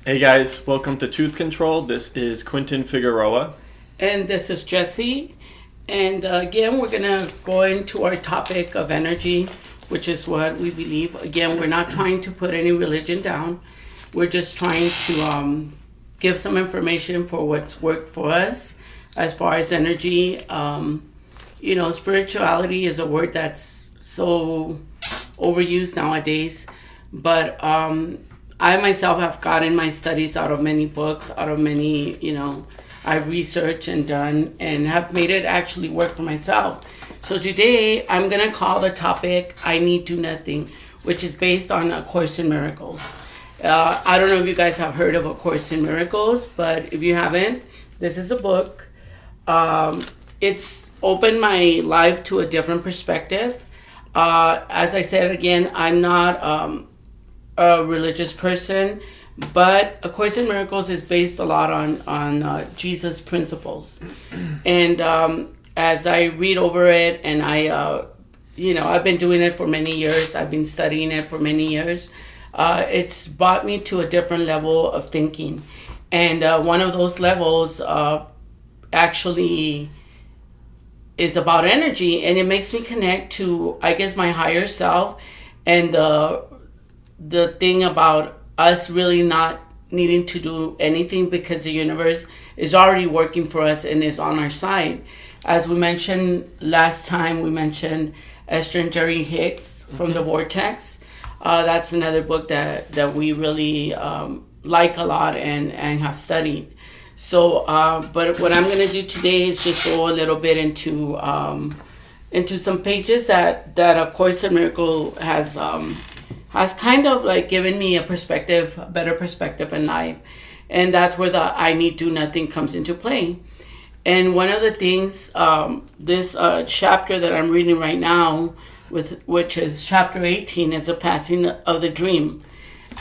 Hey guys, welcome to Truth Control. This is Quentin Figueroa. And this is Jesse. And again, we're going to go into our topic of energy, which is what we believe. Again, we're not trying to put any religion down. We're just trying to give some information for what's worked for us as far as energy. Spirituality is a word that's so overused nowadays. But I myself have gotten my studies out of many books, out of many, I've researched and done and have made it actually work for myself. So today I'm going to call the topic I Need Do Nothing, which is based on A Course in Miracles. I don't know if you guys have heard of A Course in Miracles, but if you haven't, this is a book. It's opened my life to a different perspective. As I said again, I'm not a religious person, but A Course in Miracles is based a lot on Jesus principles. And as I read over it, and I've been doing it for many years. I've been studying it for many years. It's brought me to a different level of thinking, and one of those levels actually is about energy, and it makes me connect to, I guess, my higher self, and the thing about us really not needing to do anything because the universe is already working for us and is on our side. As we mentioned last time, we mentioned Esther and Jerry Hicks from The Vortex. That's another book that we really like a lot and have studied. So, but what I'm going to do today is just go a little bit into some pages that A Course in Miracles has kind of like given me a better perspective in life. And that's where the I Need Do Nothing comes into play. And one of the things, this chapter that I'm reading right now, which is chapter 18, is the passing of the dream.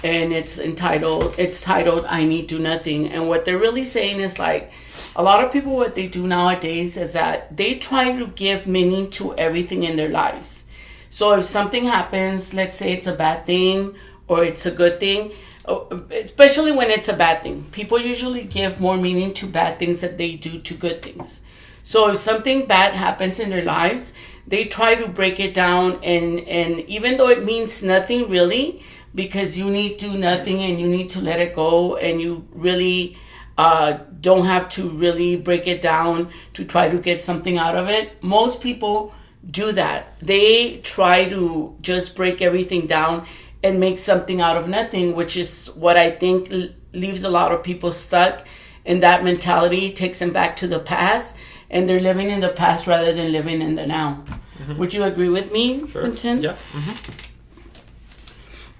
And it's titled I Need Do Nothing. And what they're really saying is, like, a lot of people, what they do nowadays is that they try to give meaning to everything in their lives. So if something happens, let's say it's a bad thing or it's a good thing, especially when it's a bad thing, people usually give more meaning to bad things than they do to good things. So if something bad happens in their lives, they try to break it down, and even though it means nothing really, because you need to do nothing and you need to let it go, and you really don't have to really break it down to try to get something out of it. Most people do that. They try to just break everything down and make something out of nothing, which is what I think leaves a lot of people stuck in that mentality, takes them back to the past, and they're living in the past rather than living in the now. Mm-hmm. Would you agree with me, Sure. Vincent? Yeah. Mm-hmm.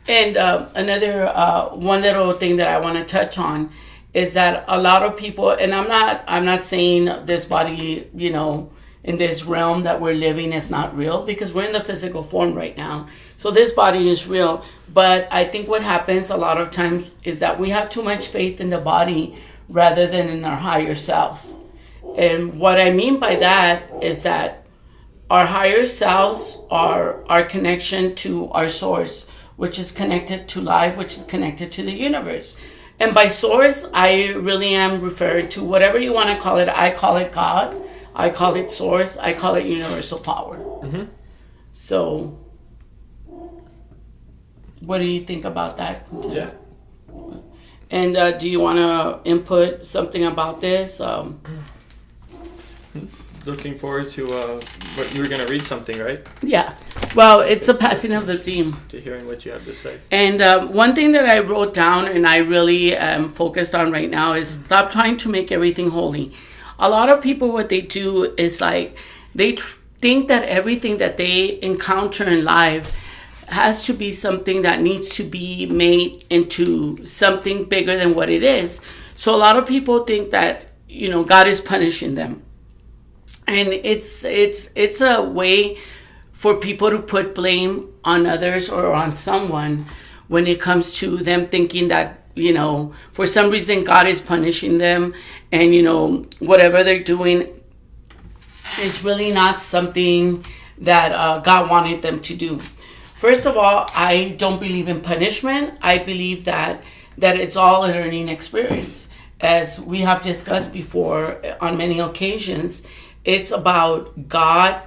And another one little thing that I want to touch on is that a lot of people, and I'm not saying this body, in this realm that we're living is not real, because we're in the physical form right now. So this body is real. But I think what happens a lot of times is that we have too much faith in the body rather than in our higher selves. And what I mean by that is that our higher selves are our connection to our source, which is connected to life, which is connected to the universe. And by source, I really am referring to whatever you want to call it. I call it God. I call it source. I call it universal power. Mm-hmm. So, what do you think about that? Yeah. And do you want to input something about this? Looking forward to what you were going to read something, right? Yeah. Well, it's a passing of the dream. To hearing what you have to say. And one thing that I wrote down and I really am focused on right now is stop trying to make everything holy. A lot of people, what they do is like they think that everything that they encounter in life has to be something that needs to be made into something bigger than what it is. So a lot of people think that, God is punishing them. And it's a way for people to put blame on others or on someone when it comes to them thinking that, for some reason God is punishing them, and, whatever they're doing is really not something that God wanted them to do. First of all, I don't believe in punishment. I believe that that it's all a learning experience. As we have discussed before on many occasions, it's about God,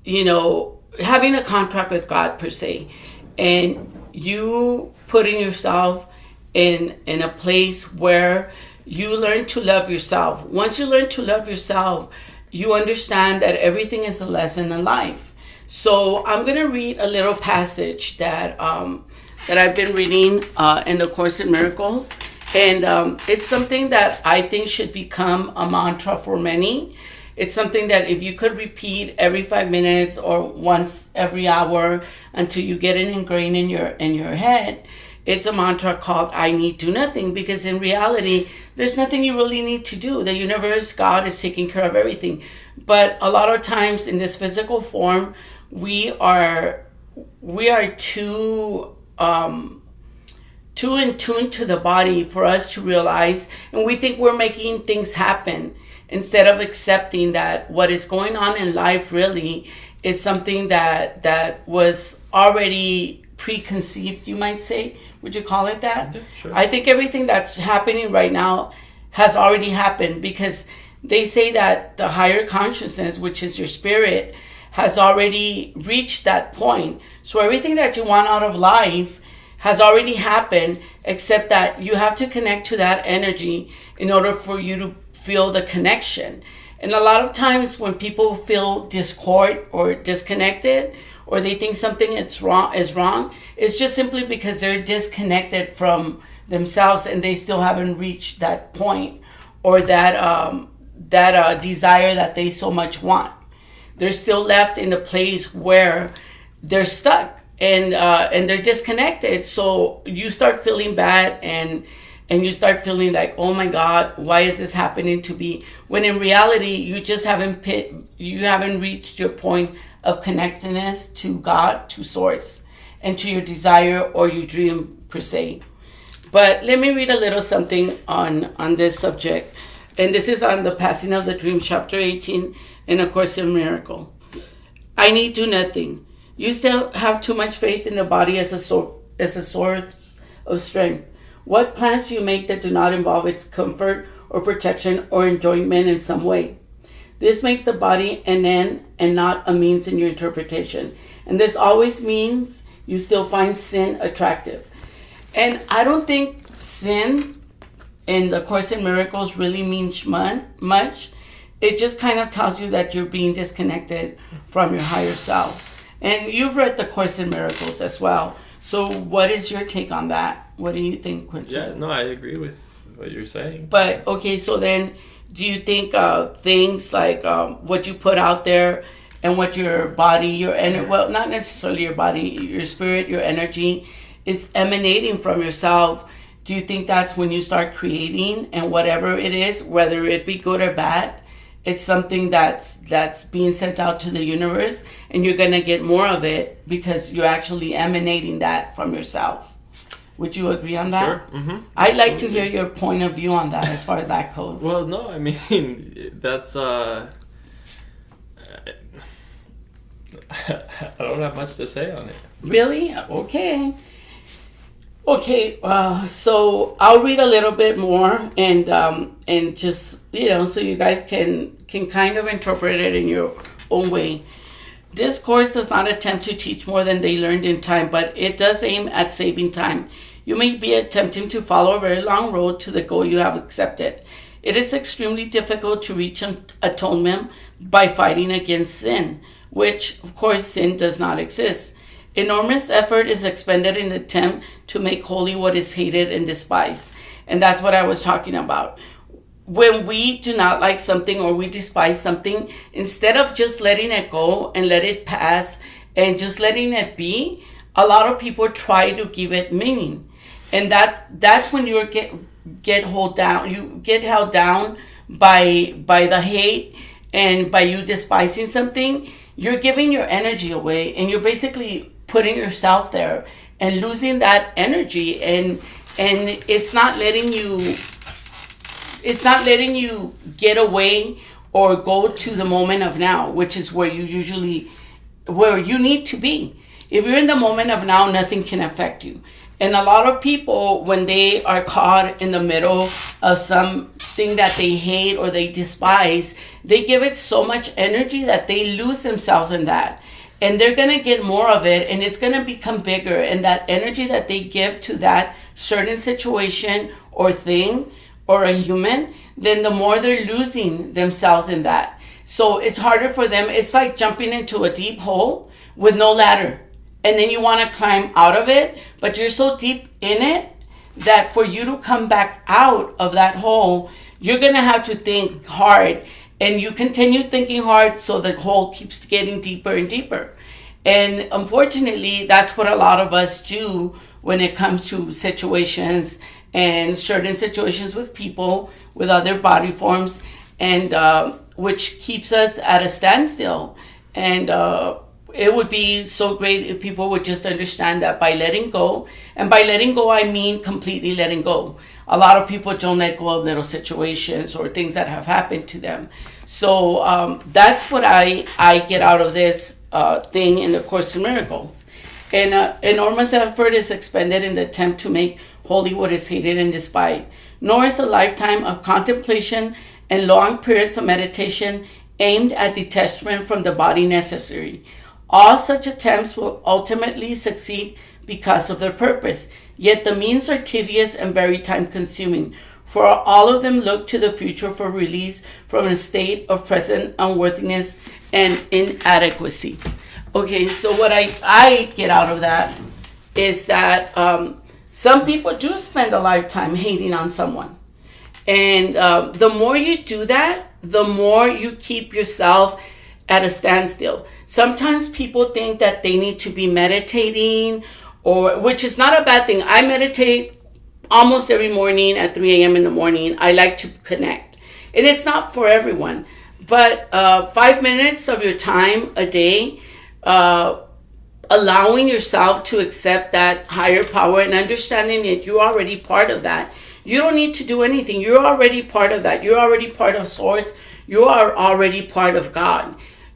having a contract with God per se, and you putting yourself in a place where you learn to love yourself. Once you learn to love yourself, you understand that everything is a lesson in life. So I'm going to read a little passage that I've been reading in the Course in Miracles. And it's something that I think should become a mantra for many. It's something that if you could repeat every 5 minutes or once every hour until you get it ingrained in your head, it's a mantra called I need do nothing, because in reality, there's nothing you really need to do. The universe, God is taking care of everything. But a lot of times in this physical form, we are too in tune to the body for us to realize, and we think we're making things happen instead of accepting that what is going on in life really is something that was already preconceived, you might say. Would you call it that? Yeah, sure. I think everything that's happening right now has already happened, because they say that the higher consciousness, which is your spirit, has already reached that point. So everything that you want out of life has already happened, except that you have to connect to that energy in order for you to feel the connection. And a lot of times when people feel discord or disconnected, or they think something is wrong, it's just simply because they're disconnected from themselves and they still haven't reached that point, or that desire that they so much want. They're still left in the place where they're stuck. And they're disconnected, so you start feeling bad, and you start feeling like, oh my God, why is this happening to me? When in reality, you just haven't reached your point of connectedness to God, to Source, and to your desire or your dream per se. But let me read a little something on this subject, and this is on the Passing of the Dream, chapter 18 in A Course in Miracles. I need do nothing. You still have too much faith in the body as a source of strength. What plans do you make that do not involve its comfort or protection or enjoyment in some way? This makes the body an end and not a means in your interpretation. And this always means you still find sin attractive. And I don't think sin in the Course in Miracles really means much. It just kind of tells you that you're being disconnected from your higher self. And you've read the Course in Miracles as well. So what is your take on that? What do you think, Quentin? Yeah, no, I agree with what you're saying. But, okay, so then do you think things like what you put out there and what your body, your energy, well, not necessarily your body, your spirit, your energy is emanating from yourself, do you think that's when you start creating, and whatever it is, whether it be good or bad, it's something that's being sent out to the universe, and you're going to get more of it because you're actually emanating that from yourself. Would you agree on that? Sure. Mm-hmm. I'd like to hear your point of view on that as far as that goes. Well, no, I mean, that's... I don't have much to say on it. Really? Okay. Okay, so I'll read a little bit more and just, so you guys can kind of interpret it in your own way. This course does not attempt to teach more than they learned in time, but it does aim at saving time. You may be attempting to follow a very long road to the goal you have accepted. It is extremely difficult to reach atonement by fighting against sin, which, of course, sin does not exist. Enormous effort is expended in the attempt to make holy what is hated and despised. And that's what I was talking about. When we do not like something or we despise something, instead of just letting it go and let it pass and just letting it be, a lot of people try to give it meaning. And that's when you get held down. You get held down by the hate, and by you despising something, you're giving your energy away, and you're basically putting yourself there and losing that energy, and it's not letting you get away or go to the moment of now, which is where you need to be. If you're in the moment of now, nothing can affect you. And a lot of people, when they are caught in the middle of something that they hate or they despise, they give it so much energy that they lose themselves in that. And they're going to get more of it, and it's going to become bigger. And that energy that they give to that certain situation or thing or a human, then the more they're losing themselves in that. So it's harder for them. It's like jumping into a deep hole with no ladder. And then you want to climb out of it, but you're so deep in it that for you to come back out of that hole, you're going to have to think hard. And you continue thinking hard, so the hole keeps getting deeper and deeper. And unfortunately, that's what a lot of us do when it comes to situations and certain situations with people, with other body forms, and which keeps us at a standstill. And it would be so great if people would just understand that by letting go, and by letting go, I mean completely letting go. A lot of people don't let go of little situations or things that have happened to them. So that's what I get out of this thing in the Course in Miracles. And enormous effort is expended in the attempt to make holy what is hated and despised. Nor is a lifetime of contemplation and long periods of meditation aimed at detachment from the body necessary. All such attempts will ultimately succeed because of their purpose. Yet the means are tedious and very time-consuming, for all of them look to the future for release from a state of present unworthiness and inadequacy. Okay, so what I get out of that is that some people do spend a lifetime hating on someone. And the more you do that, the more you keep yourself at a standstill. Sometimes people think that they need to be meditating, or which is not a bad thing. I meditate almost every morning at 3 a.m. in the morning. I like to connect. And it's not for everyone. But 5 minutes of your time a day, allowing yourself to accept that higher power and understanding that you're already part of that. You don't need to do anything. You're already part of that. You're already part of Source. You are already part of God.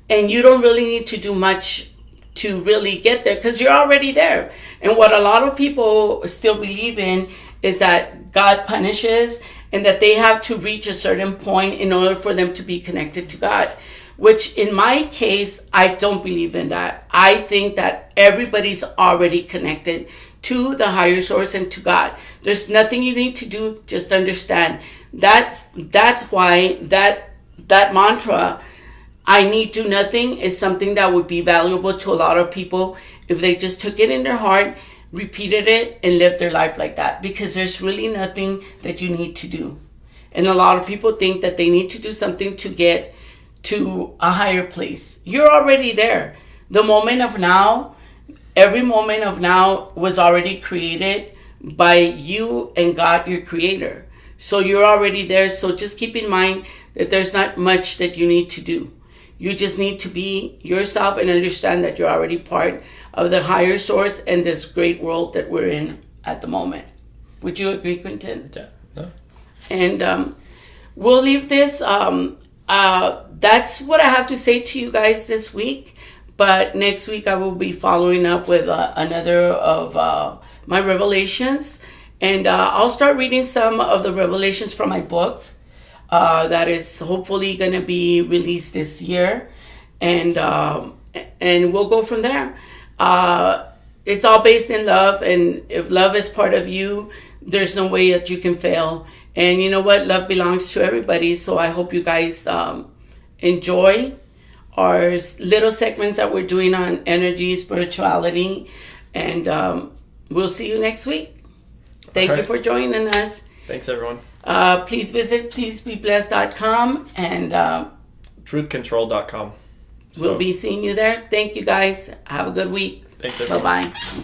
And you don't really need to do much to really get there, because you're already there. And what a lot of people still believe in is that God punishes and that they have to reach a certain point in order for them to be connected to God, which in my case, I don't believe in that. I think that everybody's already connected to the higher source and to God. There's nothing you need to do, just understand. That's why that mantra, I need do nothing, is something that would be valuable to a lot of people if they just took it in their heart, repeated it, and lived their life like that. Because there's really nothing that you need to do. And a lot of people think that they need to do something to get to a higher place. You're already there. The moment of now, every moment of now was already created by you and God, your creator. So you're already there. So just keep in mind that there's not much that you need to do. You just need to be yourself and understand that you're already part of the higher source and this great world that we're in at the moment. Would you agree, Quentin? Yeah. No. And we'll leave this. That's what I have to say to you guys this week. But next week I will be following up with another of my revelations. And I'll start reading some of the revelations from my book. That is hopefully going to be released this year, and we'll go from there. It's all based in love, and if love is part of you, there's no way that you can fail. And you know what? Love belongs to everybody, so I hope you guys enjoy our little segments that we're doing on energy, spirituality, and we'll see you next week. Thank you for joining us. Thanks, everyone. Please visit pleasebeblessed.com and truthcontrol.com. We'll be seeing you there. Thank you, guys. Have a good week. Thanks, everyone. Bye-bye.